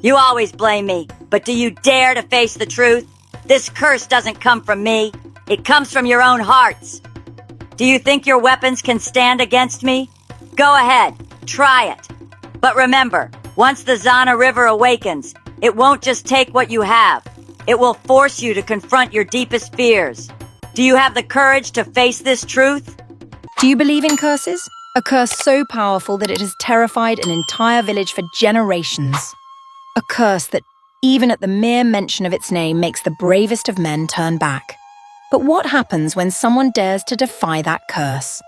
You always blame me, but do you dare to face the truth? This curse doesn't come from me. It comes from your own hearts. Do you think your weapons can stand against me? Go ahead, try it. But remember, once the Zana River awakens, it won't just take what you have. It will force you to confront your deepest fears. Do you have the courage to face this truth? Do you believe in curses? A curse so powerful that it has terrified an entire village for generations. A curse that, even at the mere mention of its name, makes the bravest of men turn back. But what happens when someone dares to defy that curse?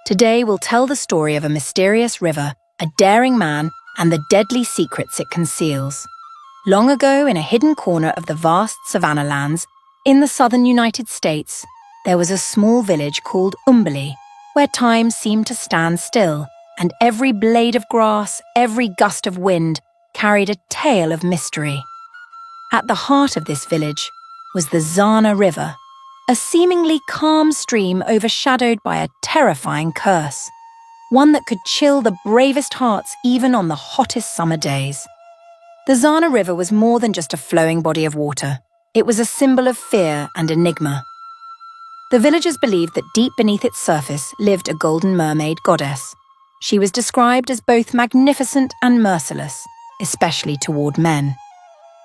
Today we'll tell the story of a mysterious river, a daring man, and the deadly secrets it conceals. Long ago, in a hidden corner of the vast savanna lands, in the southern United States, there was a small village called Umbali, where time seemed to stand still, and every blade of grass, every gust of wind, carried a tale of mystery. At the heart of this village was the Zana River, a seemingly calm stream overshadowed by a terrifying curse, one that could chill the bravest hearts even on the hottest summer days. The Zana River was more than just a flowing body of water. It was a symbol of fear and enigma. The villagers believed that deep beneath its surface lived a golden mermaid goddess. She was described as both magnificent and merciless, especially toward men.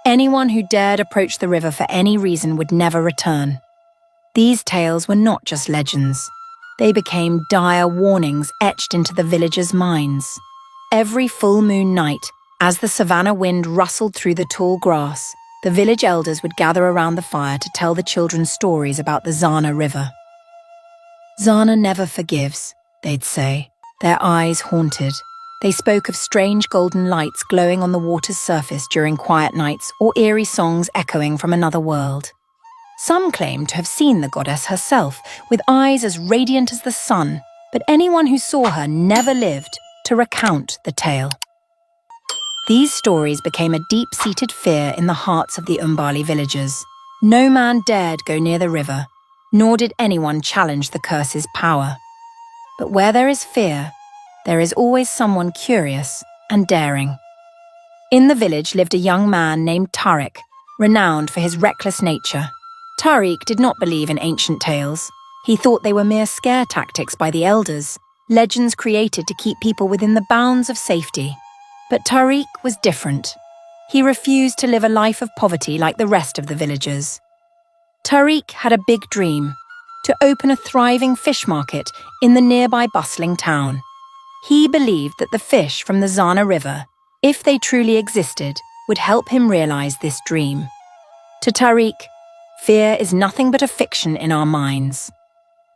Anyone who dared approach the river for any reason would never return. These tales were not just legends. They became dire warnings etched into the villagers' minds. Every full moon night, as the savanna wind rustled through the tall grass, the village elders would gather around the fire to tell the children stories about the Zana River. Zana never forgives, they'd say, their eyes haunted. They spoke of strange golden lights glowing on the water's surface during quiet nights or eerie songs echoing from another world. Some claimed to have seen the goddess herself, with eyes as radiant as the sun, but anyone who saw her never lived to recount the tale. These stories became a deep-seated fear in the hearts of the Umbali villagers. No man dared go near the river, nor did anyone challenge the curse's power. But where there is fear, there is always someone curious and daring. In the village lived a young man named Tariq, renowned for his reckless nature. Tariq did not believe in ancient tales. He thought they were mere scare tactics by the elders, legends created to keep people within the bounds of safety. But Tariq was different. He refused to live a life of poverty like the rest of the villagers. Tariq had a big dream: to open a thriving fish market in the nearby bustling town. He believed that the fish from the Zana River, if they truly existed, would help him realize this dream. To Tariq, fear is nothing but a fiction in our minds.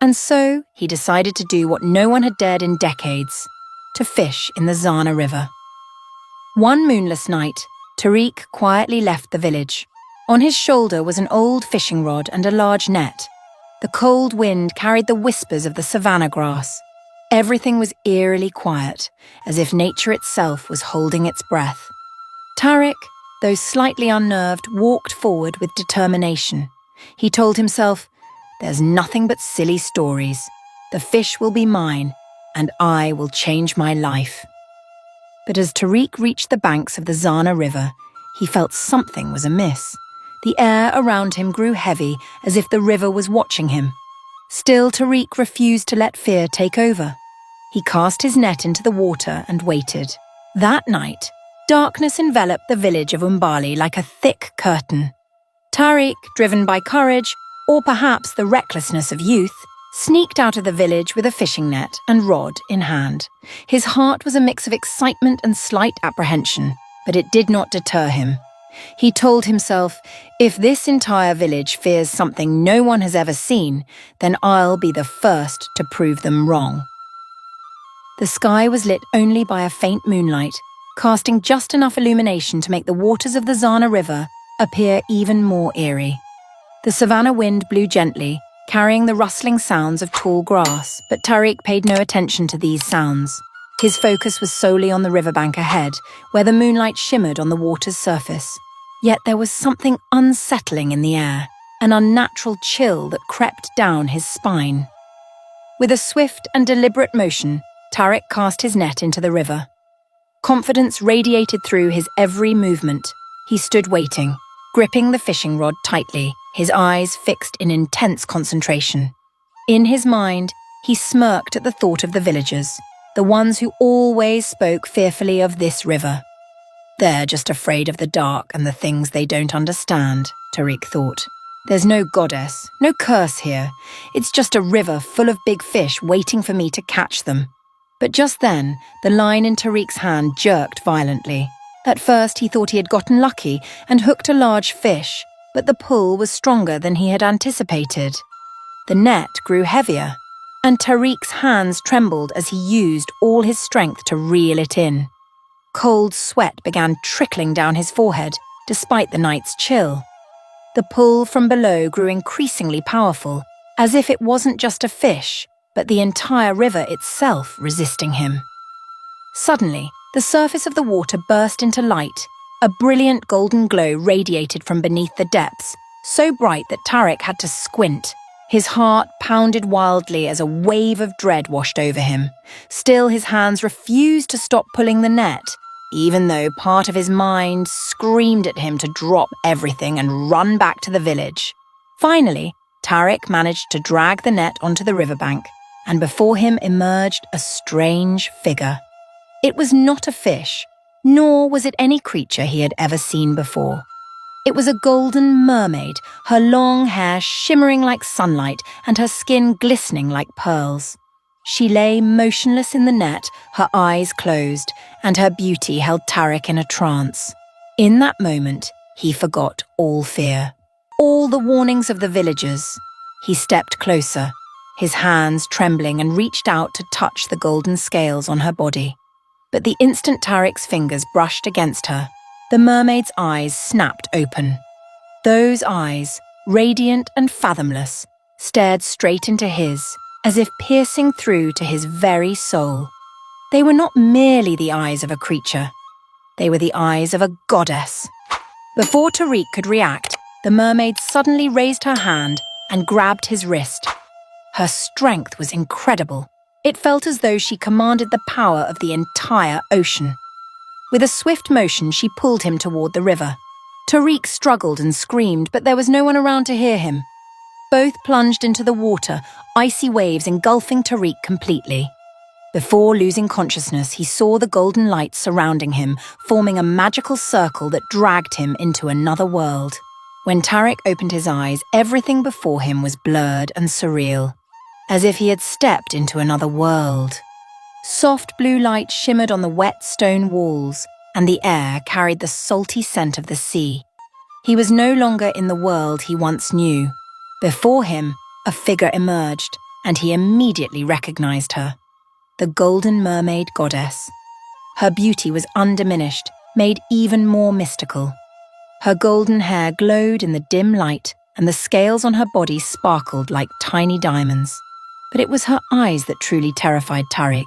And so he decided to do what no one had dared in decades: to fish in the Zana River. One moonless night, Tariq quietly left the village. On his shoulder was an old fishing rod and a large net. The cold wind carried the whispers of the savanna grass. Everything was eerily quiet, as if nature itself was holding its breath. Tariq, though slightly unnerved, walked forward with determination. He told himself, "There's nothing but silly stories. The fish will be mine, and I will change my life." But as Tariq reached the banks of the Zana River, he felt something was amiss. The air around him grew heavy, as if the river was watching him. Still, Tariq refused to let fear take over. He cast his net into the water and waited. That night, darkness enveloped the village of Umbali like a thick curtain. Tariq, driven by courage, or perhaps the recklessness of youth, sneaked out of the village with a fishing net and rod in hand. His heart was a mix of excitement and slight apprehension, but it did not deter him. He told himself, if this entire village fears something no one has ever seen, then I'll be the first to prove them wrong. The sky was lit only by a faint moonlight, casting just enough illumination to make the waters of the Zana River appear even more eerie. The savanna wind blew gently, carrying the rustling sounds of tall grass, but Tariq paid no attention to these sounds. His focus was solely on the riverbank ahead, where the moonlight shimmered on the water's surface. Yet there was something unsettling in the air, an unnatural chill that crept down his spine. With a swift and deliberate motion, Tariq cast his net into the river. Confidence radiated through his every movement. He stood waiting, gripping the fishing rod tightly, his eyes fixed in intense concentration. In his mind, he smirked at the thought of the villagers, the ones who always spoke fearfully of this river. They're just afraid of the dark and the things they don't understand, Tariq thought. There's no goddess, no curse here. It's just a river full of big fish waiting for me to catch them. But just then, the line in Tariq's hand jerked violently. At first, he thought he had gotten lucky and hooked a large fish, but the pull was stronger than he had anticipated. The net grew heavier, and Tariq's hands trembled as he used all his strength to reel it in. Cold sweat began trickling down his forehead, despite the night's chill. The pull from below grew increasingly powerful, as if it wasn't just a fish, but the entire river itself resisting him. Suddenly, the surface of the water burst into light. A brilliant golden glow radiated from beneath the depths, so bright that Tariq had to squint. His heart pounded wildly as a wave of dread washed over him. Still, his hands refused to stop pulling the net, even though part of his mind screamed at him to drop everything and run back to the village. Finally, Tariq managed to drag the net onto the riverbank, and before him emerged a strange figure. It was not a fish, nor was it any creature he had ever seen before. It was a golden mermaid, her long hair shimmering like sunlight and her skin glistening like pearls. She lay motionless in the net, her eyes closed, and her beauty held Tariq in a trance. In that moment, he forgot all fear, all the warnings of the villagers. He stepped closer, his hands trembling, and reached out to touch the golden scales on her body. But the instant Tariq's fingers brushed against her, the mermaid's eyes snapped open. Those eyes, radiant and fathomless, stared straight into his, as if piercing through to his very soul. They were not merely the eyes of a creature. They were the eyes of a goddess. Before Tariq could react, the mermaid suddenly raised her hand and grabbed his wrist. Her strength was incredible. It felt as though she commanded the power of the entire ocean. With a swift motion, she pulled him toward the river. Tariq struggled and screamed, but there was no one around to hear him. Both plunged into the water, icy waves engulfing Tariq completely. Before losing consciousness, he saw the golden light surrounding him, forming a magical circle that dragged him into another world. When Tariq opened his eyes, everything before him was blurred and surreal, as if he had stepped into another world. Soft blue light shimmered on the wet stone walls, and the air carried the salty scent of the sea. He was no longer in the world he once knew. Before him, a figure emerged, and he immediately recognized her. The golden mermaid goddess. Her beauty was undiminished, made even more mystical. Her golden hair glowed in the dim light, and the scales on her body sparkled like tiny diamonds. But it was her eyes that truly terrified Tariq.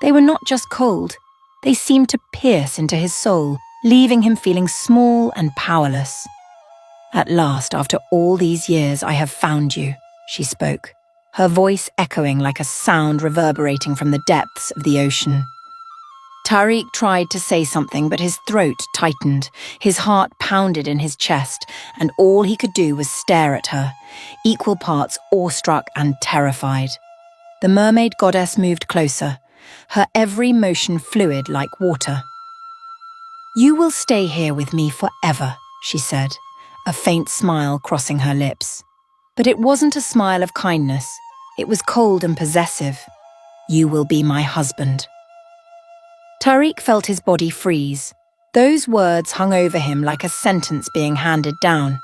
They were not just cold. They seemed to pierce into his soul, leaving him feeling small and powerless. "At last, after all these years, I have found you," she spoke, her voice echoing like a sound reverberating from the depths of the ocean. Tariq tried to say something, but his throat tightened, his heart pounded in his chest, and all he could do was stare at her, equal parts awestruck and terrified. The mermaid goddess moved closer, her every motion fluid like water. "You will stay here with me forever," she said, a faint smile crossing her lips. But it wasn't a smile of kindness. It was cold and possessive. "You will be my husband." Tariq felt his body freeze. Those words hung over him like a sentence being handed down.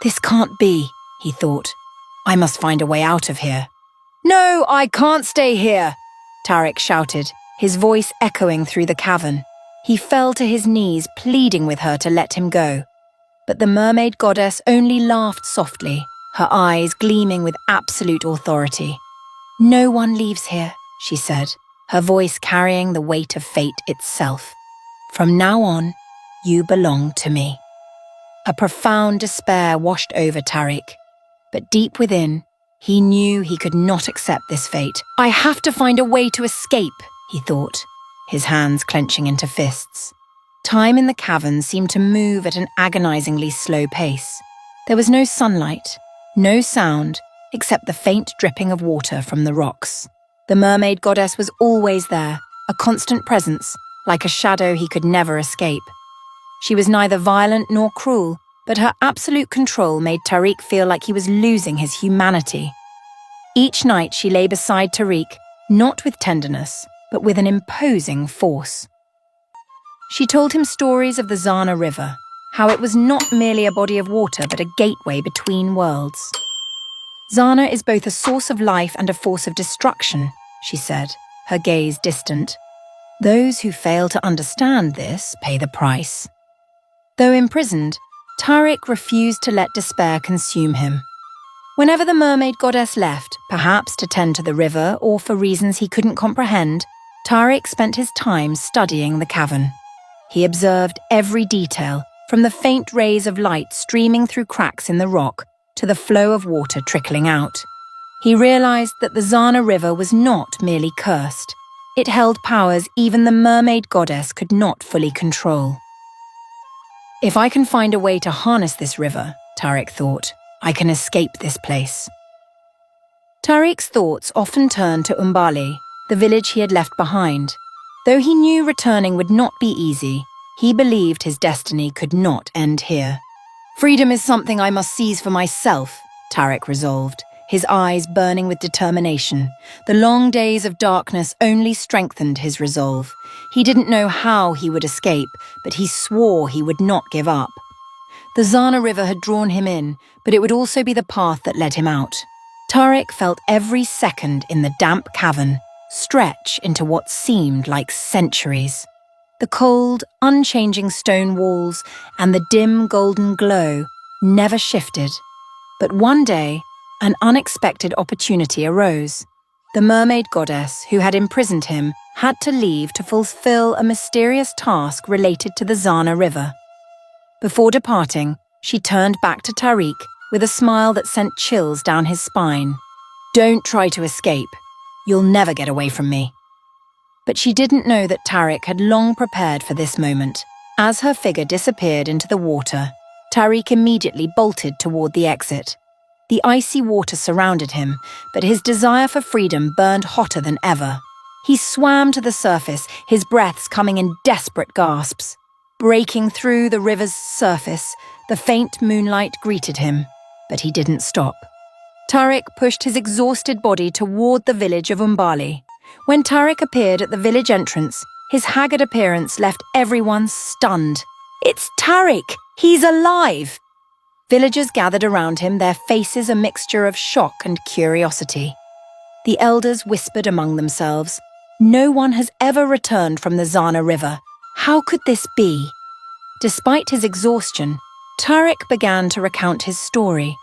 "This can't be," he thought. "I must find a way out of here." "No, I can't stay here," Tariq shouted, his voice echoing through the cavern. He fell to his knees, pleading with her to let him go. But the mermaid goddess only laughed softly, her eyes gleaming with absolute authority. "No one leaves here," she said, her voice carrying the weight of fate itself. "From now on, you belong to me." A profound despair washed over Tariq, but deep within, he knew he could not accept this fate. "I have to find a way to escape," he thought. his hands clenching into fists. Time in the cavern seemed to move at an agonizingly slow pace. There was no sunlight, no sound, except the faint dripping of water from the rocks. The mermaid goddess was always there, a constant presence, like a shadow he could never escape. She was neither violent nor cruel, but her absolute control made Tariq feel like he was losing his humanity. Each night she lay beside Tariq, not with tenderness, but with an imposing force. She told him stories of the Zana River, how it was not merely a body of water but a gateway between worlds. Zana is both a source of life and a force of destruction, she said, her gaze distant. Those who fail to understand this pay the price. Though imprisoned, Tariq refused to let despair consume him. Whenever the mermaid goddess left, perhaps to tend to the river or for reasons he couldn't comprehend, Tariq spent his time studying the cavern. He observed every detail, from the faint rays of light streaming through cracks in the rock to the flow of water trickling out. He realized that the Zana River was not merely cursed. It held powers even the mermaid goddess could not fully control. If I can find a way to harness this river, Tariq thought, I can escape this place. Tariq's thoughts often turned to Umbali, the village he had left behind. Though he knew returning would not be easy, he believed his destiny could not end here. Freedom is something I must seize for myself, Tariq resolved, his eyes burning with determination. The long days of darkness only strengthened his resolve. He didn't know how he would escape, but he swore he would not give up. The Zana River had drawn him in, but it would also be the path that led him out. Tariq felt every second in the damp cavern stretch into what seemed like centuries. The cold, unchanging stone walls and the dim golden glow never shifted. But one day, an unexpected opportunity arose. The mermaid goddess who had imprisoned him had to leave to fulfill a mysterious task related to the Zana River. Before departing, she turned back to Tariq with a smile that sent chills down his spine. Don't try to escape. You'll never get away from me. But she didn't know that Tariq had long prepared for this moment. As her figure disappeared into the water, Tariq immediately bolted toward the exit. The icy water surrounded him, but his desire for freedom burned hotter than ever. He swam to the surface, his breaths coming in desperate gasps. Breaking through the river's surface, the faint moonlight greeted him, but he didn't stop. Tariq pushed his exhausted body toward the village of Umbali. When Tariq appeared at the village entrance, his haggard appearance left everyone stunned. It's Tariq! He's alive! Villagers gathered around him, their faces a mixture of shock and curiosity. The elders whispered among themselves, no one has ever returned from the Zana River. How could this be? Despite his exhaustion, Tariq began to recount his story.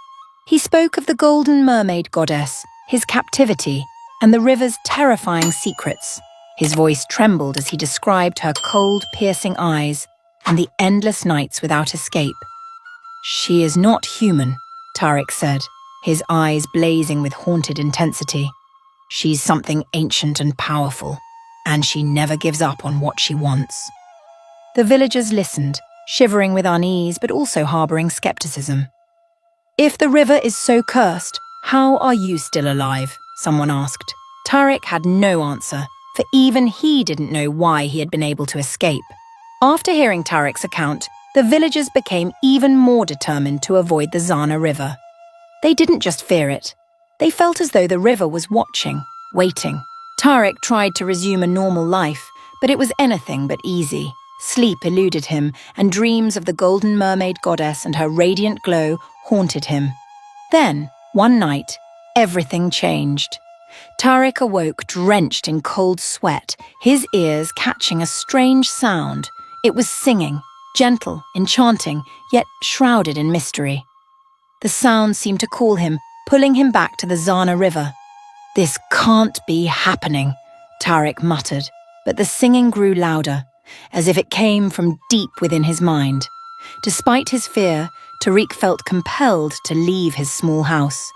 He spoke of the golden mermaid goddess, his captivity, and the river's terrifying secrets. His voice trembled as he described her cold, piercing eyes and the endless nights without escape. She is not human, Tariq said, his eyes blazing with haunted intensity. She's something ancient and powerful, and she never gives up on what she wants. The villagers listened, shivering with unease but also harboring skepticism. If the river is so cursed, how are you still alive? Someone asked. Tariq had no answer, for even he didn't know why he had been able to escape. After hearing Tariq's account, the villagers became even more determined to avoid the Zana River. They didn't just fear it. They felt as though the river was watching, waiting. Tariq tried to resume a normal life, but it was anything but easy. Sleep eluded him, and dreams of the golden mermaid goddess and her radiant glow haunted him. Then, one night, everything changed. Tariq awoke drenched in cold sweat, his ears catching a strange sound. It was singing, gentle, enchanting, yet shrouded in mystery. The sound seemed to call him, pulling him back to the Zana River. This can't be happening, Tariq muttered, but the singing grew louder, as if it came from deep within his mind. Despite his fear, Tariq felt compelled to leave his small house.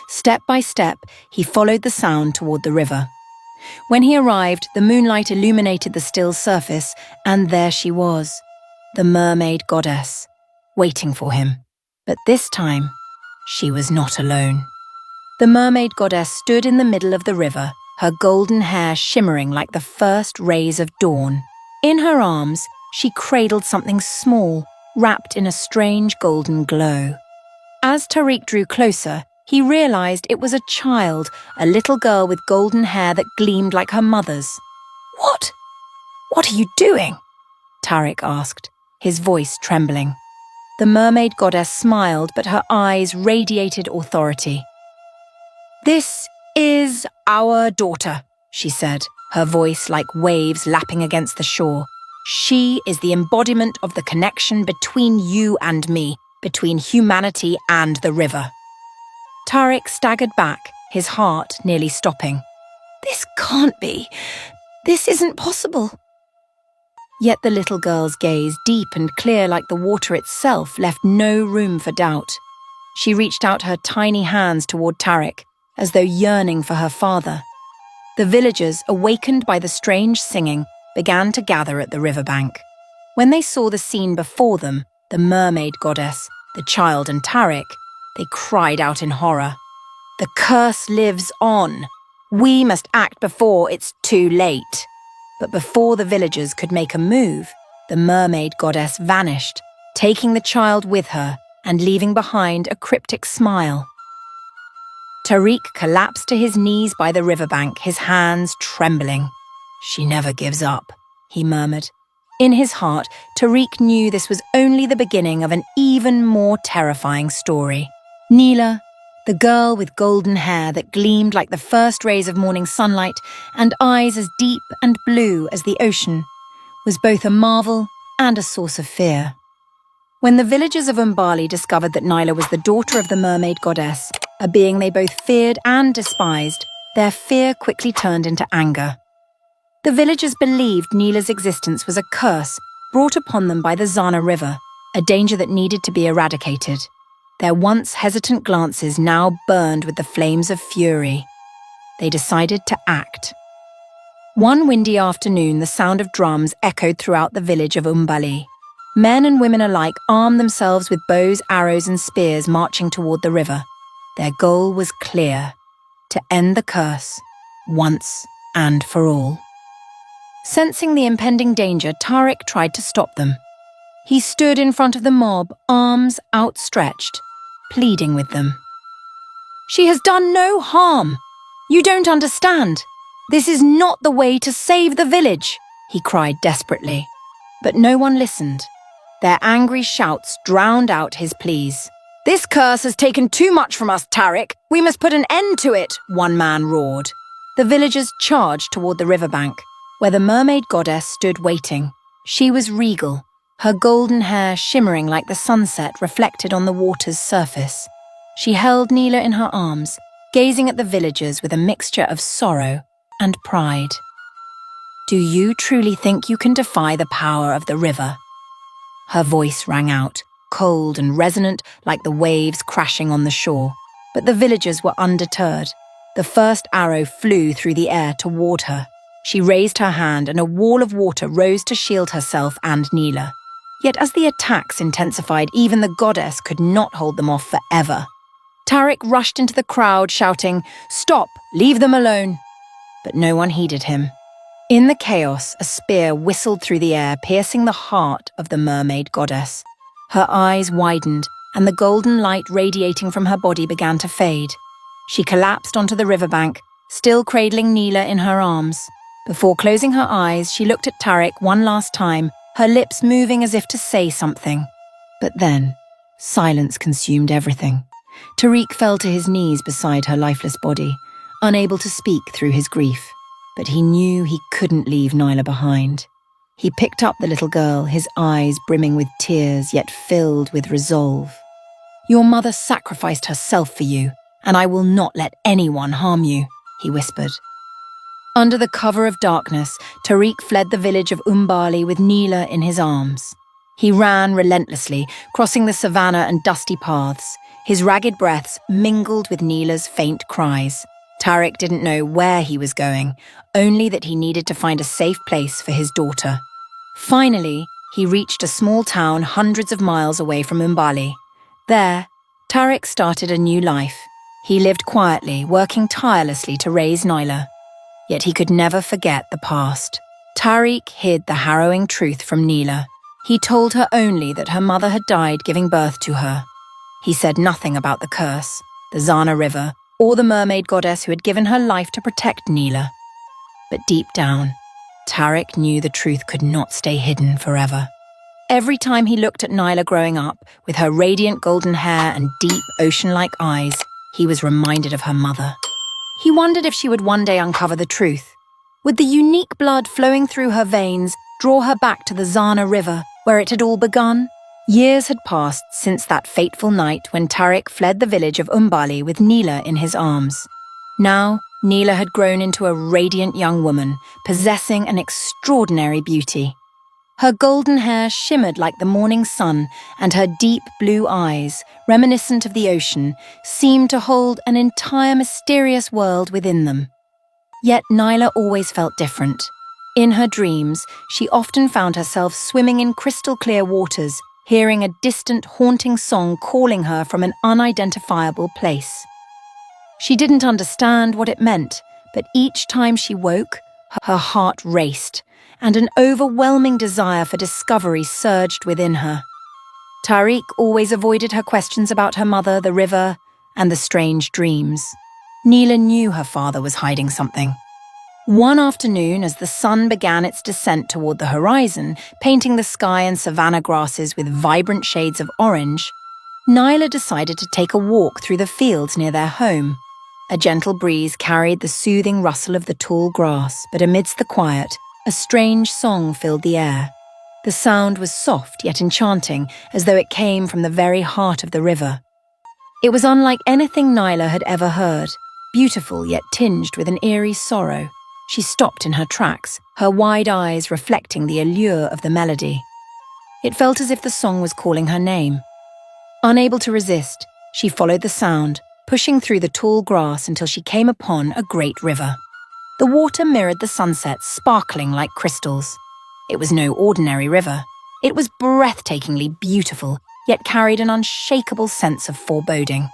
Step by step, he followed the sound toward the river. When he arrived, the moonlight illuminated the still surface, and there she was, the mermaid goddess, waiting for him. But this time, she was not alone. The mermaid goddess stood in the middle of the river, her golden hair shimmering like the first rays of dawn. In her arms, she cradled something small, wrapped in a strange golden glow. As Tariq drew closer, he realized it was a child, a little girl with golden hair that gleamed like her mother's. "What? What are you doing?" Tariq asked, his voice trembling. The mermaid goddess smiled, but her eyes radiated authority. "This is our daughter," she said, her voice like waves lapping against the shore. "She is the embodiment of the connection between you and me, between humanity and the river." Tariq staggered back, his heart nearly stopping. "This can't be. This isn't possible." Yet the little girl's gaze, deep and clear like the water itself, left no room for doubt. She reached out her tiny hands toward Tariq, as though yearning for her father. The villagers, awakened by the strange singing, began to gather at the riverbank. When they saw the scene before them, the mermaid goddess, the child and Tariq, they cried out in horror. "The curse lives on. We must act before it's too late." But before the villagers could make a move, the mermaid goddess vanished, taking the child with her and leaving behind a cryptic smile. Tariq collapsed to his knees by the riverbank, his hands trembling. "She never gives up," he murmured. In his heart, Tariq knew this was only the beginning of an even more terrifying story. Nyla, the girl with golden hair that gleamed like the first rays of morning sunlight and eyes as deep and blue as the ocean, was both a marvel and a source of fear. When the villagers of Umbali discovered that Nyla was the daughter of the mermaid goddess, a being they both feared and despised, their fear quickly turned into anger. The villagers believed Nyla's existence was a curse brought upon them by the Zana River, a danger that needed to be eradicated. Their once hesitant glances now burned with the flames of fury. They decided to act. One windy afternoon, the sound of drums echoed throughout the village of Umbali. Men and women alike armed themselves with bows, arrows, and spears, marching toward the river. Their goal was clear: to end the curse, once and for all. Sensing the impending danger, Tariq tried to stop them. He stood in front of the mob, arms outstretched, pleading with them. "She has done no harm. You don't understand. This is not the way to save the village," he cried desperately. But no one listened. Their angry shouts drowned out his pleas. "This curse has taken too much from us, Tariq. We must put an end to it," one man roared. The villagers charged toward the riverbank, where the mermaid goddess stood waiting. She was regal, her golden hair shimmering like the sunset reflected on the water's surface. She held Nyla in her arms, gazing at the villagers with a mixture of sorrow and pride. "Do you truly think you can defy the power of the river?" Her voice rang out, cold and resonant like the waves crashing on the shore. But the villagers were undeterred. The first arrow flew through the air toward her. She raised her hand and a wall of water rose to shield herself and Nyla. Yet as the attacks intensified, even the goddess could not hold them off forever. Tariq rushed into the crowd shouting, "Stop! Leave them alone!" But no one heeded him. In the chaos, a spear whistled through the air, piercing the heart of the mermaid goddess. Her eyes widened, and the golden light radiating from her body began to fade. She collapsed onto the riverbank, still cradling Nyla in her arms. Before closing her eyes, she looked at Tariq one last time, her lips moving as if to say something. But then, silence consumed everything. Tariq fell to his knees beside her lifeless body, unable to speak through his grief. But he knew he couldn't leave Nyla behind. He picked up the little girl, his eyes brimming with tears, yet filled with resolve. "Your mother sacrificed herself for you, and I will not let anyone harm you," he whispered. Under the cover of darkness, Tariq fled the village of Umbali with Nyla in his arms. He ran relentlessly, crossing the savannah and dusty paths. His ragged breaths mingled with Nyla's faint cries. Tariq didn't know where he was going, only that he needed to find a safe place for his daughter. Finally, he reached a small town hundreds of miles away from Umbali. There, Tariq started a new life. He lived quietly, working tirelessly to raise Nyla. Yet he could never forget the past. Tariq hid the harrowing truth from Nyla. He told her only that her mother had died giving birth to her. He said nothing about the curse, the Zana River, or the mermaid goddess who had given her life to protect Nyla. But deep down, Tariq knew the truth could not stay hidden forever. Every time he looked at Nyla growing up, with her radiant golden hair and deep ocean-like eyes, he was reminded of her mother. He wondered if she would one day uncover the truth. Would the unique blood flowing through her veins draw her back to the Zana River, where it had all begun? Years had passed since that fateful night when Tariq fled the village of Umbali with Nyla in his arms. Now, Nyla had grown into a radiant young woman, possessing an extraordinary beauty. Her golden hair shimmered like the morning sun, and her deep blue eyes, reminiscent of the ocean, seemed to hold an entire mysterious world within them. Yet Nyla always felt different. In her dreams, she often found herself swimming in crystal-clear waters, hearing a distant, haunting song calling her from an unidentifiable place. She didn't understand what it meant, but each time she woke, her heart raced, and an overwhelming desire for discovery surged within her. Tariq always avoided her questions about her mother, the river, and the strange dreams. Nyla knew her father was hiding something. One afternoon, as the sun began its descent toward the horizon, painting the sky and savanna grasses with vibrant shades of orange, Nyla decided to take a walk through the fields near their home. A gentle breeze carried the soothing rustle of the tall grass, but amidst the quiet, a strange song filled the air. The sound was soft yet enchanting, as though it came from the very heart of the river. It was unlike anything Nyla had ever heard, beautiful yet tinged with an eerie sorrow. She stopped in her tracks, her wide eyes reflecting the allure of the melody. It felt as if the song was calling her name. Unable to resist, she followed the sound, pushing through the tall grass until she came upon a great river. The water mirrored the sunset, sparkling like crystals. It was no ordinary river. It was breathtakingly beautiful, yet carried an unshakable sense of foreboding.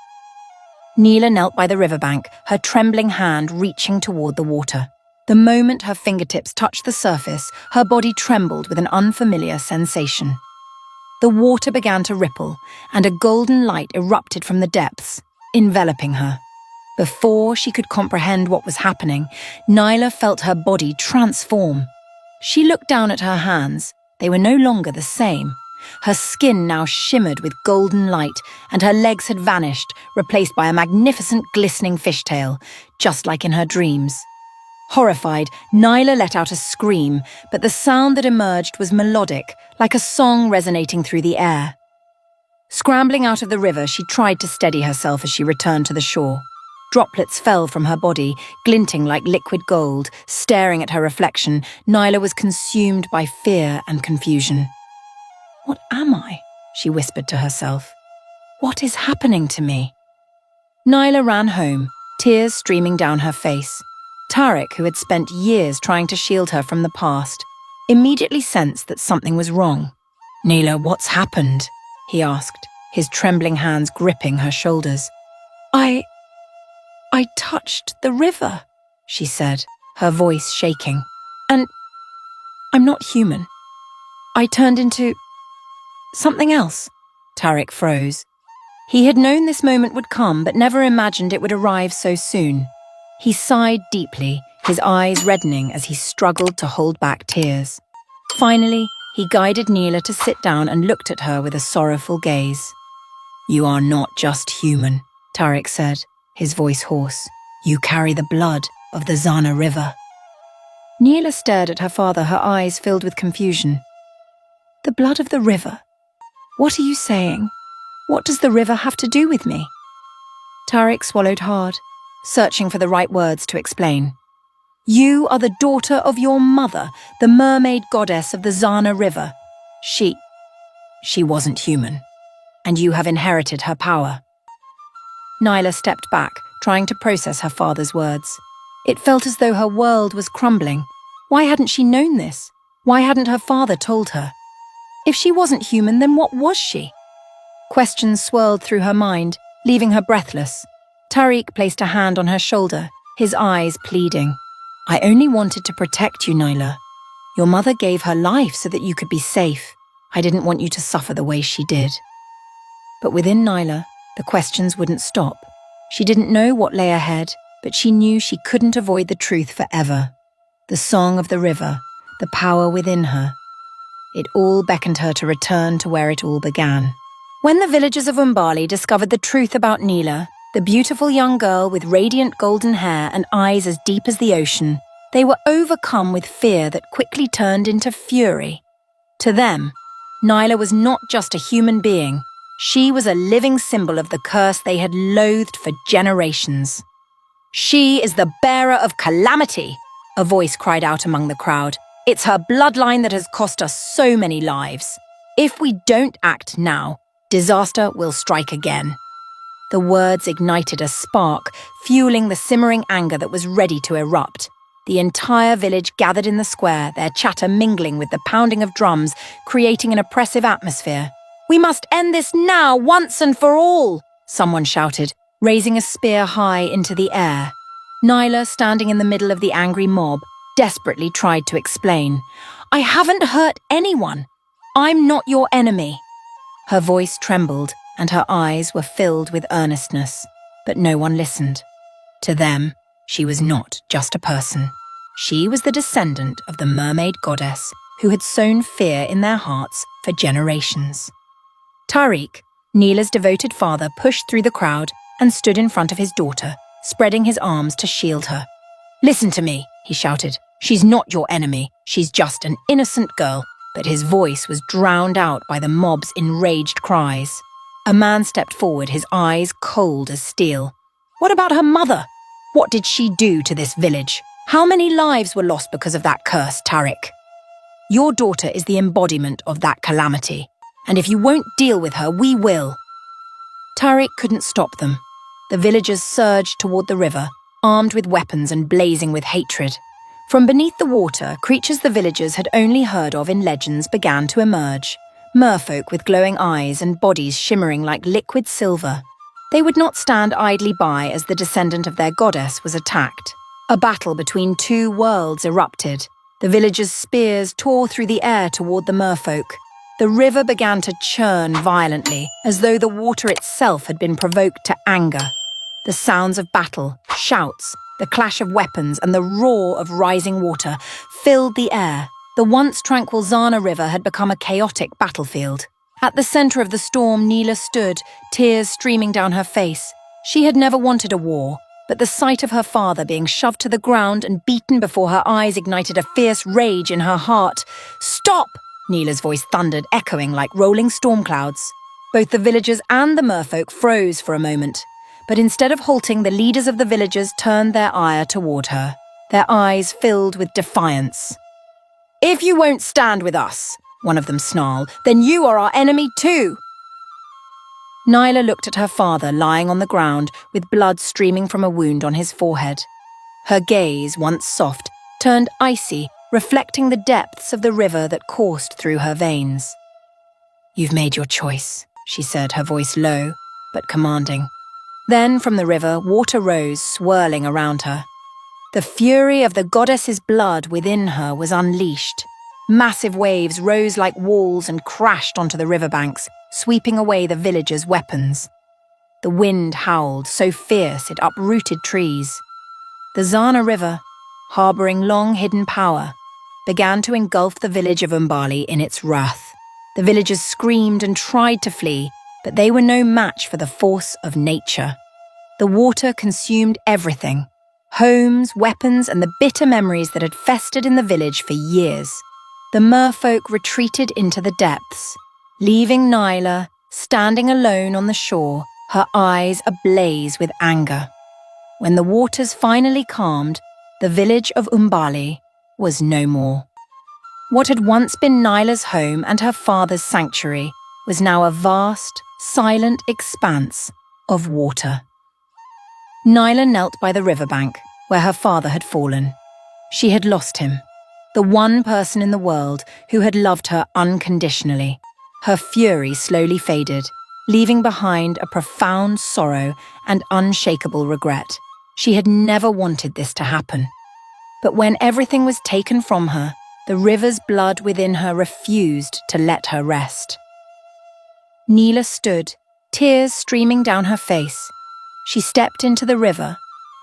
Nyla knelt by the riverbank, her trembling hand reaching toward the water. The moment her fingertips touched the surface, her body trembled with an unfamiliar sensation. The water began to ripple, and a golden light erupted from the depths, enveloping her. Before she could comprehend what was happening, Nyla felt her body transform. She looked down at her hands. They were no longer the same. Her skin now shimmered with golden light, and her legs had vanished, replaced by a magnificent glistening fishtail, just like in her dreams. Horrified, Nyla let out a scream, but the sound that emerged was melodic, like a song resonating through the air. Scrambling out of the river, she tried to steady herself as she returned to the shore. Droplets fell from her body, glinting like liquid gold. Staring at her reflection, Nyla was consumed by fear and confusion. "What am I?" she whispered to herself. "What is happening to me?" Nyla ran home, tears streaming down her face. Tariq, who had spent years trying to shield her from the past, immediately sensed that something was wrong. "Nyla, what's happened?" he asked, his trembling hands gripping her shoulders. I touched the river," she said, her voice shaking. "And I'm not human. I turned into something else." Tariq froze. He had known this moment would come, but never imagined it would arrive so soon. He sighed deeply, his eyes reddening as he struggled to hold back tears. Finally, he guided Nyla to sit down and looked at her with a sorrowful gaze. "You are not just human," Tariq said, his voice hoarse. "You carry the blood of the Zana River." Nyla stared at her father, her eyes filled with confusion. "The blood of the river? What are you saying? What does the river have to do with me?" Tariq swallowed hard, searching for the right words to explain. "You are the daughter of your mother, the mermaid goddess of the Zana River. She wasn't human, and you have inherited her power." Nyla stepped back, trying to process her father's words. It felt as though her world was crumbling. Why hadn't she known this? Why hadn't her father told her? If she wasn't human, then what was she? Questions swirled through her mind, leaving her breathless. Tariq placed a hand on her shoulder, his eyes pleading. I only wanted to protect you, Nyla. Your mother gave her life so that you could be safe. I didn't want you to suffer the way she did. But within Nyla, the questions wouldn't stop. She didn't know what lay ahead, but she knew she couldn't avoid the truth forever. The song of the river, the power within her. It all beckoned her to return to where it all began. When the villagers of Umbali discovered the truth about Nyla, the beautiful young girl with radiant golden hair and eyes as deep as the ocean, they were overcome with fear that quickly turned into fury. To them, Nyla was not just a human being. She was a living symbol of the curse they had loathed for generations. She is the bearer of calamity, a voice cried out among the crowd. It's her bloodline that has cost us so many lives. If we don't act now, disaster will strike again. The words ignited a spark, fueling the simmering anger that was ready to erupt. The entire village gathered in the square, their chatter mingling with the pounding of drums, creating an oppressive atmosphere. We must end this now, once and for all, someone shouted, raising a spear high into the air. Nyla, standing in the middle of the angry mob, desperately tried to explain. I haven't hurt anyone. I'm not your enemy. Her voice trembled, and her eyes were filled with earnestness, but no one listened. To them, she was not just a person. She was the descendant of the mermaid goddess who had sown fear in their hearts for generations. Tariq, Nyla's devoted father, pushed through the crowd and stood in front of his daughter, spreading his arms to shield her. Listen to me, he shouted. She's not your enemy. She's just an innocent girl. But his voice was drowned out by the mob's enraged cries. A man stepped forward, his eyes cold as steel. What about her mother? What did she do to this village? How many lives were lost because of that curse, Tariq? Your daughter is the embodiment of that calamity, and if you won't deal with her, we will. Tariq couldn't stop them. The villagers surged toward the river, armed with weapons and blazing with hatred. From beneath the water, creatures the villagers had only heard of in legends began to emerge. Merfolk with glowing eyes and bodies shimmering like liquid silver. They would not stand idly by as the descendant of their goddess was attacked. A battle between two worlds erupted. The villagers' spears tore through the air toward the merfolk. The river began to churn violently, as though the water itself had been provoked to anger. The sounds of battle, shouts, the clash of weapons and the roar of rising water filled the air. The once tranquil Zana River had become a chaotic battlefield. At the center of the storm, Nyla stood, tears streaming down her face. She had never wanted a war, but the sight of her father being shoved to the ground and beaten before her eyes ignited a fierce rage in her heart. Stop! Nyla's voice thundered, echoing like rolling storm clouds. Both the villagers and the merfolk froze for a moment. But instead of halting, the leaders of the villagers turned their ire toward her, their eyes filled with defiance. If you won't stand with us, one of them snarled, then you are our enemy too. Nyla looked at her father lying on the ground with blood streaming from a wound on his forehead. Her gaze, once soft, turned icy, reflecting the depths of the river that coursed through her veins. You've made your choice, she said, her voice low, but commanding. Then from the river, water rose, swirling around her. The fury of the goddess's blood within her was unleashed. Massive waves rose like walls and crashed onto the riverbanks, sweeping away the villagers' weapons. The wind howled, so fierce it uprooted trees. The Zana River, harboring long-hidden power, began to engulf the village of Umbali in its wrath. The villagers screamed and tried to flee, but they were no match for the force of nature. The water consumed everything, homes, weapons, and the bitter memories that had festered in the village for years. The merfolk retreated into the depths, leaving Nyla standing alone on the shore, her eyes ablaze with anger. When the waters finally calmed, the village of Umbali was no more. What had once been Nyla's home and her father's sanctuary was now a vast, silent expanse of water. Nyla knelt by the riverbank, where her father had fallen. She had lost him, the one person in the world who had loved her unconditionally. Her fury slowly faded, leaving behind a profound sorrow and unshakable regret. She had never wanted this to happen. But when everything was taken from her, the river's blood within her refused to let her rest. Nyla stood, tears streaming down her face. She stepped into the river,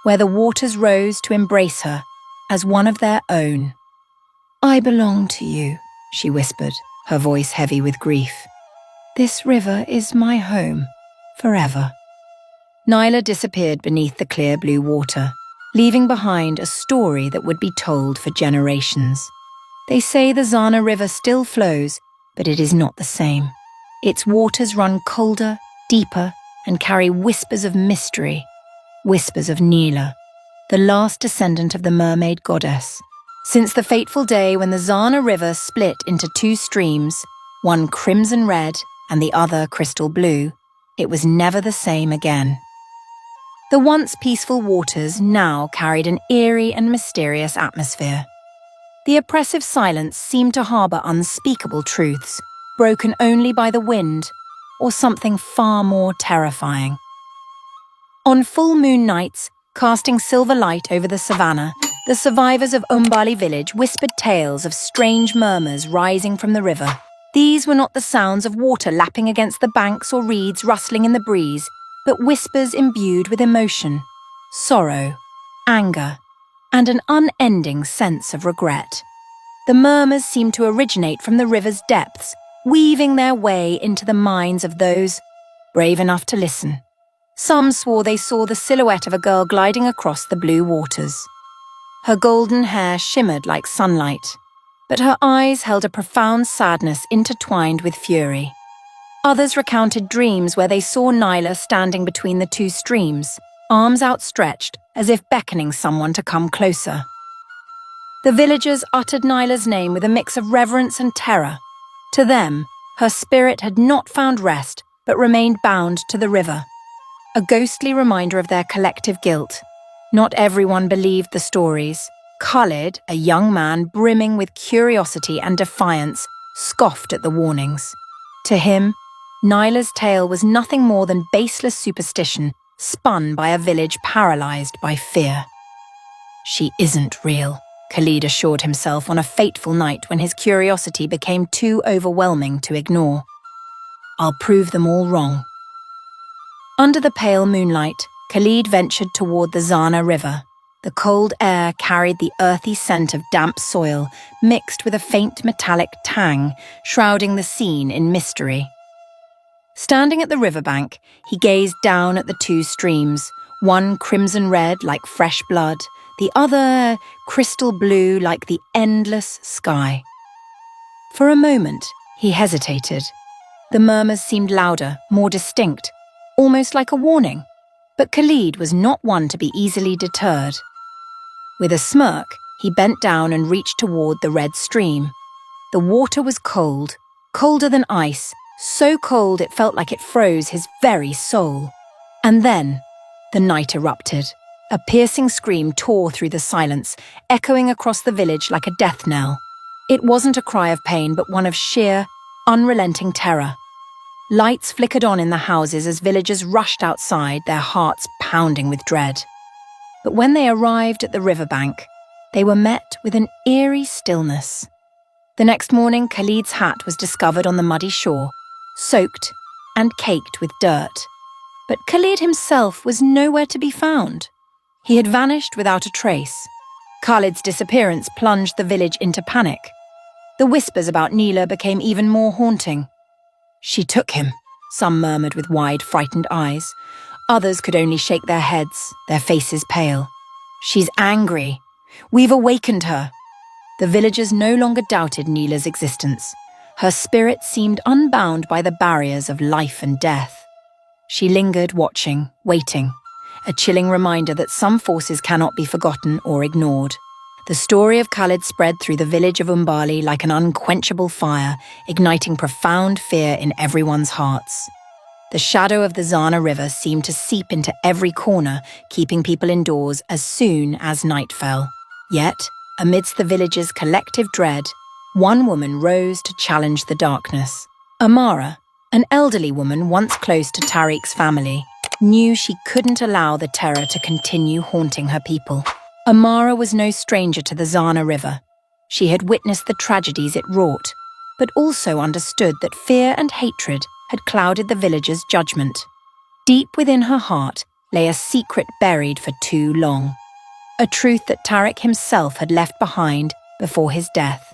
where the waters rose to embrace her as one of their own. "I belong to you," she whispered, her voice heavy with grief. "This river is my home, forever." Nyla disappeared beneath the clear blue water, leaving behind a story that would be told for generations. They say the Zana River still flows, but it is not the same. Its waters run colder, deeper, and carry whispers of mystery, whispers of Nyla, the last descendant of the mermaid goddess. Since the fateful day when the Zana River split into two streams, one crimson red and the other crystal blue, it was never the same again. The once peaceful waters now carried an eerie and mysterious atmosphere. The oppressive silence seemed to harbour unspeakable truths, broken only by the wind, or something far more terrifying. On full moon nights, casting silver light over the savannah, the survivors of Umbali village whispered tales of strange murmurs rising from the river. These were not the sounds of water lapping against the banks or reeds rustling in the breeze, but whispers imbued with emotion, sorrow, anger, and an unending sense of regret. The murmurs seemed to originate from the river's depths, weaving their way into the minds of those brave enough to listen. Some swore they saw the silhouette of a girl gliding across the blue waters. Her golden hair shimmered like sunlight, but her eyes held a profound sadness intertwined with fury. Others recounted dreams where they saw Nyla standing between the two streams, arms outstretched as if beckoning someone to come closer. The villagers uttered Nyla's name with a mix of reverence and terror. To them, her spirit had not found rest, but remained bound to the river, a ghostly reminder of their collective guilt. Not everyone believed the stories. Khalid, a young man brimming with curiosity and defiance, scoffed at the warnings. To him, Nyla's tale was nothing more than baseless superstition spun by a village paralyzed by fear. "She isn't real," Khalid assured himself on a fateful night when his curiosity became too overwhelming to ignore. "I'll prove them all wrong." Under the pale moonlight, Khalid ventured toward the Zana River. The cold air carried the earthy scent of damp soil, mixed with a faint metallic tang, shrouding the scene in mystery. Standing at the riverbank, he gazed down at the two streams, one crimson red like fresh blood, the other crystal blue like the endless sky. For a moment, he hesitated. The murmurs seemed louder, more distinct, almost like a warning. But Khalid was not one to be easily deterred. With a smirk, he bent down and reached toward the red stream. The water was cold, colder than ice, so cold it felt like it froze his very soul. And then, the night erupted. A piercing scream tore through the silence, echoing across the village like a death knell. It wasn't a cry of pain, but one of sheer, unrelenting terror. Lights flickered on in the houses as villagers rushed outside, their hearts pounding with dread. But when they arrived at the riverbank, they were met with an eerie stillness. The next morning, Khalid's hat was discovered on the muddy shore, soaked and caked with dirt. But Khalid himself was nowhere to be found. He had vanished without a trace. Khalid's disappearance plunged the village into panic. The whispers about Nyla became even more haunting. "She took him," some murmured with wide, frightened eyes. Others could only shake their heads, their faces pale. "She's angry. We've awakened her." The villagers no longer doubted Nyla's existence. Her spirit seemed unbound by the barriers of life and death. She lingered, watching, waiting, a chilling reminder that some forces cannot be forgotten or ignored. The story of Khalid spread through the village of Umbali like an unquenchable fire, igniting profound fear in everyone's hearts. The shadow of the Zana River seemed to seep into every corner, keeping people indoors as soon as night fell. Yet, amidst the village's collective dread, one woman rose to challenge the darkness. Amara, an elderly woman once close to Tariq's family, knew she couldn't allow the terror to continue haunting her people. Amara was no stranger to the Zana River. She had witnessed the tragedies it wrought, but also understood that fear and hatred had clouded the villagers' judgment. Deep within her heart lay a secret buried for too long, a truth that Tariq himself had left behind before his death.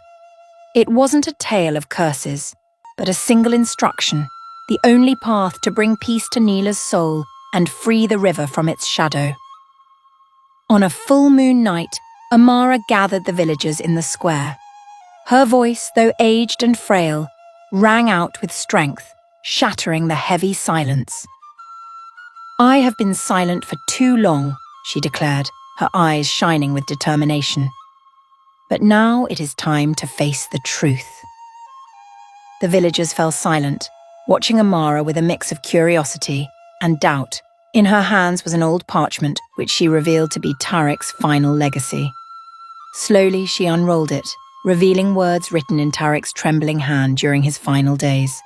It wasn't a tale of curses, but a single instruction, the only path to bring peace to Nyla's soul and free the river from its shadow. On a full moon night, Amara gathered the villagers in the square. Her voice, though aged and frail, rang out with strength, shattering the heavy silence. "I have been silent for too long," she declared, her eyes shining with determination. "But now it is time to face the truth." The villagers fell silent, watching Amara with a mix of curiosity and doubt. In her hands was an old parchment, which she revealed to be Tariq's final legacy. Slowly she unrolled it, revealing words written in Tariq's trembling hand during his final days.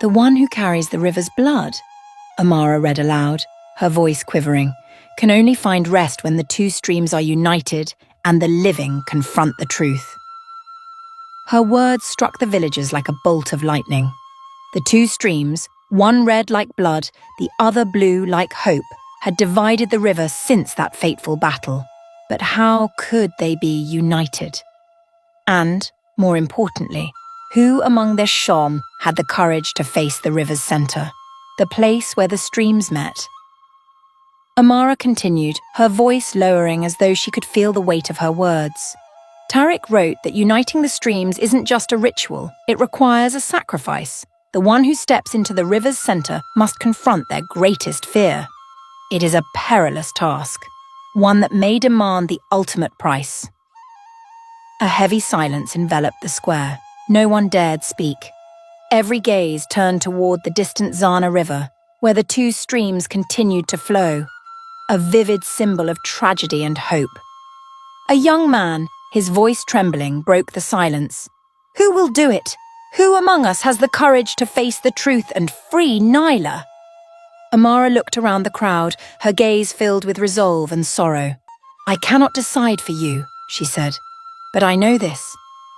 "The one who carries the river's blood," Amara read aloud, her voice quivering, "can only find rest when the two streams are united and the living confront the truth." Her words struck the villagers like a bolt of lightning. The two streams, one red like blood, the other blue like hope, had divided the river since that fateful battle. But how could they be united? And, more importantly, who among their Shom had the courage to face the river's centre, the place where the streams met? Amara continued, her voice lowering as though she could feel the weight of her words. Tariq wrote that uniting the streams isn't just a ritual, it requires a sacrifice. The one who steps into the river's centre must confront their greatest fear. It is a perilous task, one that may demand the ultimate price. A heavy silence enveloped the square. No one dared speak. Every gaze turned toward the distant Zana River, where the two streams continued to flow, a vivid symbol of tragedy and hope. A young man, his voice trembling, broke the silence. "Who will do it? Who among us has the courage to face the truth and free Nyla?" Amara looked around the crowd, her gaze filled with resolve and sorrow. "I cannot decide for you," she said, "but I know this.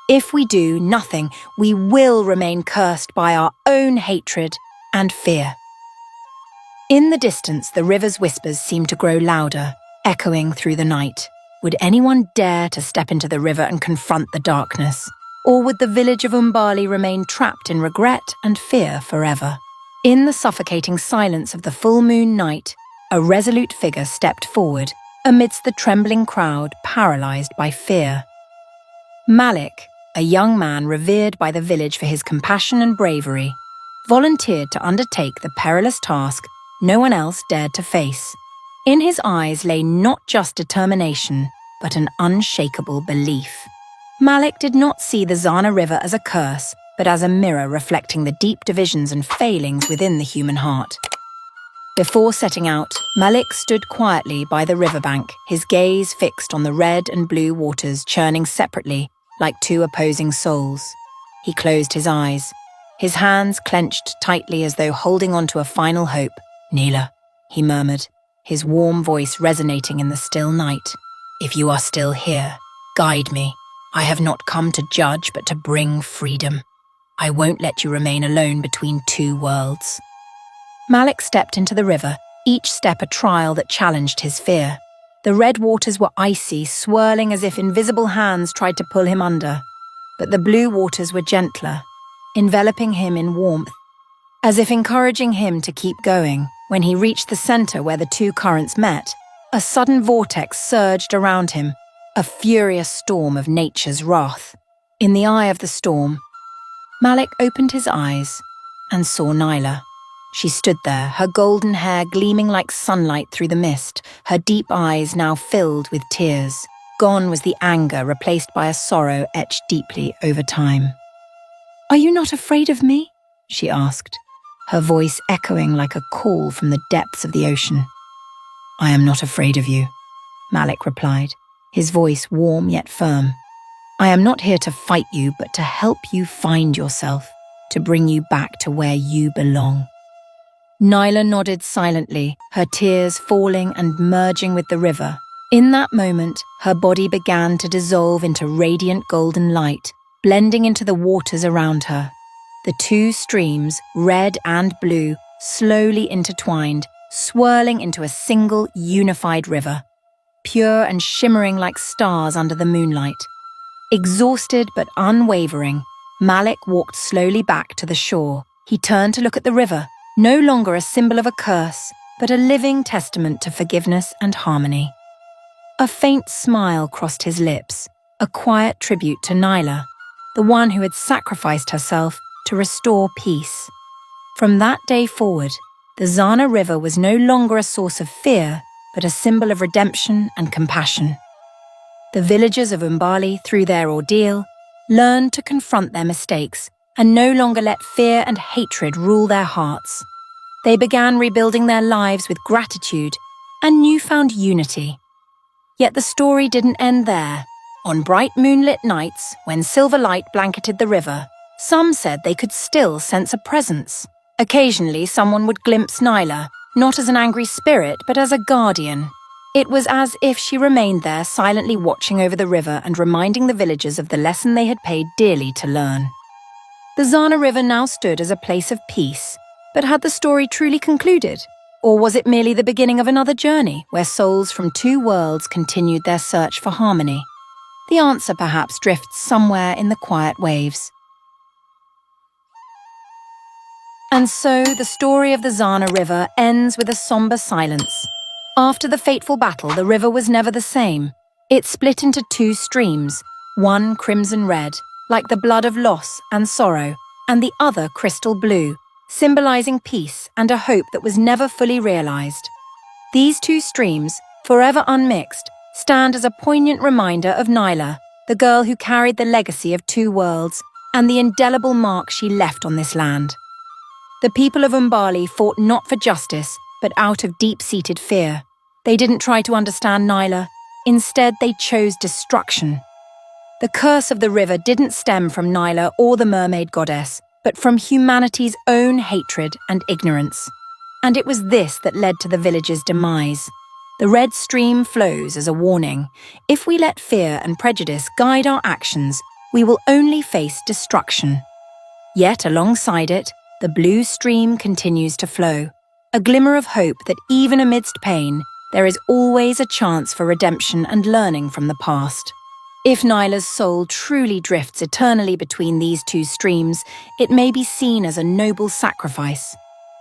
If we do nothing, we will remain cursed by our own hatred and fear." In the distance, the river's whispers seemed to grow louder, echoing through the night. Would anyone dare to step into the river and confront the darkness? Or would the village of Umbali remain trapped in regret and fear forever? In the suffocating silence of the full moon night, a resolute figure stepped forward, amidst the trembling crowd paralyzed by fear. Malik, a young man revered by the village for his compassion and bravery, volunteered to undertake the perilous task no one else dared to face. In his eyes lay not just determination, but an unshakable belief. Malik did not see the Zana River as a curse, but as a mirror reflecting the deep divisions and failings within the human heart. Before setting out, Malik stood quietly by the riverbank, his gaze fixed on the red and blue waters churning separately like two opposing souls. He closed his eyes, his hands clenched tightly as though holding on to a final hope. "Nyla," he murmured, his warm voice resonating in the still night. "If you are still here, guide me. I have not come to judge, but to bring freedom. I won't let you remain alone between two worlds." Malik stepped into the river, each step a trial that challenged his fear. The red waters were icy, swirling as if invisible hands tried to pull him under. But the blue waters were gentler, enveloping him in warmth, as if encouraging him to keep going. When he reached the center where the two currents met, a sudden vortex surged around him, a furious storm of nature's wrath. In the eye of the storm, Malik opened his eyes and saw Nyla. She stood there, her golden hair gleaming like sunlight through the mist, her deep eyes now filled with tears. Gone was the anger, replaced by a sorrow etched deeply over time. "Are you not afraid of me?" she asked. her voice echoing like a call from the depths of the ocean. "I am not afraid of you," Malik replied, his voice warm yet firm. "I am not here to fight you, but to help you find yourself, to bring you back to where you belong." Nyla nodded silently, her tears falling and merging with the river. In that moment, her body began to dissolve into radiant golden light, blending into the waters around her. The two streams, red and blue, slowly intertwined, swirling into a single, unified river, pure and shimmering like stars under the moonlight. Exhausted but unwavering, Malik walked slowly back to the shore. He turned to look at the river, no longer a symbol of a curse, but a living testament to forgiveness and harmony. A faint smile crossed his lips, a quiet tribute to Nyla, the one who had sacrificed herself to restore peace. From that day forward, the Zana River was no longer a source of fear, but a symbol of redemption and compassion. The villagers of Umbali, through their ordeal, learned to confront their mistakes and no longer let fear and hatred rule their hearts. They began rebuilding their lives with gratitude and newfound unity. Yet the story didn't end there. On bright moonlit nights, when silver light blanketed the river, some said they could still sense a presence. Occasionally, someone would glimpse Nyla, not as an angry spirit, but as a guardian. It was as if she remained there, silently watching over the river and reminding the villagers of the lesson they had paid dearly to learn. The Zana River now stood as a place of peace, but had the story truly concluded? Or was it merely the beginning of another journey, where souls from two worlds continued their search for harmony? The answer perhaps drifts somewhere in the quiet waves. And so the story of the Zana River ends with a somber silence. After the fateful battle, the river was never the same. It split into two streams, one crimson red, like the blood of loss and sorrow, and the other crystal blue, symbolizing peace and a hope that was never fully realized. These two streams, forever unmixed, stand as a poignant reminder of Nyla, the girl who carried the legacy of two worlds and the indelible mark she left on this land. The people of Umbali fought not for justice, but out of deep-seated fear. They didn't try to understand Nyla. Instead, they chose destruction. The curse of the river didn't stem from Nyla or the mermaid goddess, but from humanity's own hatred and ignorance. And it was this that led to the village's demise. The red stream flows as a warning. If we let fear and prejudice guide our actions, we will only face destruction. Yet alongside it, the blue stream continues to flow, a glimmer of hope that even amidst pain, there is always a chance for redemption and learning from the past. If Nyla's soul truly drifts eternally between these two streams, it may be seen as a noble sacrifice.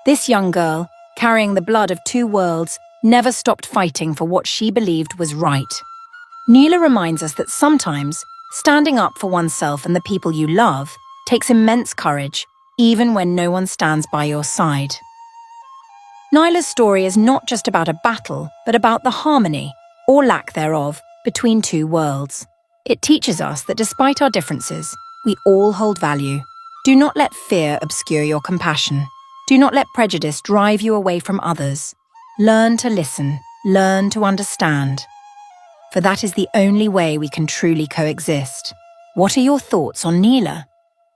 This young girl, carrying the blood of two worlds, never stopped fighting for what she believed was right. Nyla reminds us that sometimes, standing up for oneself and the people you love takes immense courage, even when no one stands by your side. Nyla's story is not just about a battle, but about the harmony, or lack thereof, between two worlds. It teaches us that despite our differences, we all hold value. Do not let fear obscure your compassion. Do not let prejudice drive you away from others. Learn to listen, learn to understand. For that is the only way we can truly coexist. What are your thoughts on Nyla?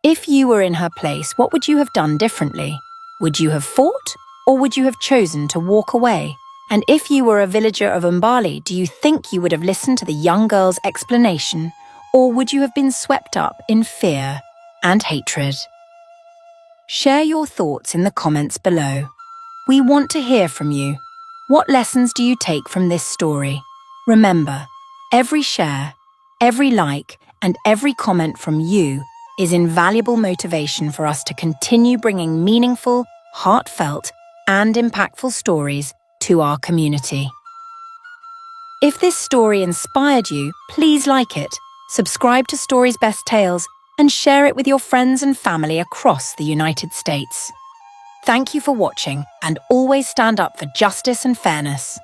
If you were in her place, what would you have done differently? Would you have fought, or would you have chosen to walk away? And if you were a villager of Umbali, do you think you would have listened to the young girl's explanation, or would you have been swept up in fear and hatred? Share your thoughts in the comments below. We want to hear from you. What lessons do you take from this story? Remember, every share, every like, and every comment from you is invaluable motivation for us to continue bringing meaningful, heartfelt, and impactful stories to our community. If this story inspired you, please like it, subscribe to Story's Best Tales, and share it with your friends and family across the United States. Thank you for watching, and always stand up for justice and fairness.